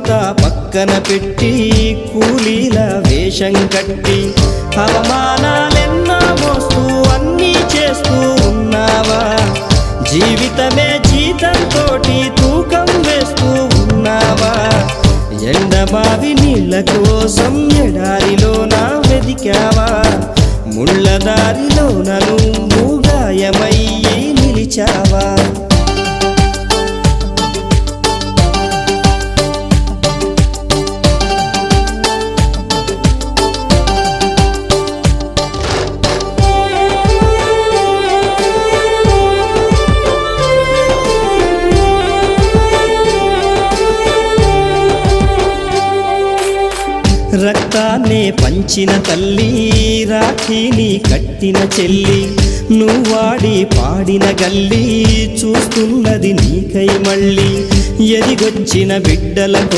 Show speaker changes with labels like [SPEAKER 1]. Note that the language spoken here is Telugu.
[SPEAKER 1] అంతా పక్కన పెట్టి కూలీల వేషం కట్టి అవమానాలెన్నో మోస్తూ అన్నీ చేస్తూ ఉన్నావా? జీవితమే జీతంతోటి తూకం వేస్తూ ఉన్నావా? ఎండమావి నీళ్ళ కోసం ఎడారిలోన వెదికావా? ముళ్ళ దారిలోన నువ్వు గాయమయ్యి నిలిచావా? రక్తాన్నే పంచిన తల్లి, రాఖీని కట్టిన చెల్లి, నువ్వాడి పాడిన గల్లి చూస్తున్నది నీకై మళ్ళీ. ఎదిగొచ్చిన బిడ్డలతో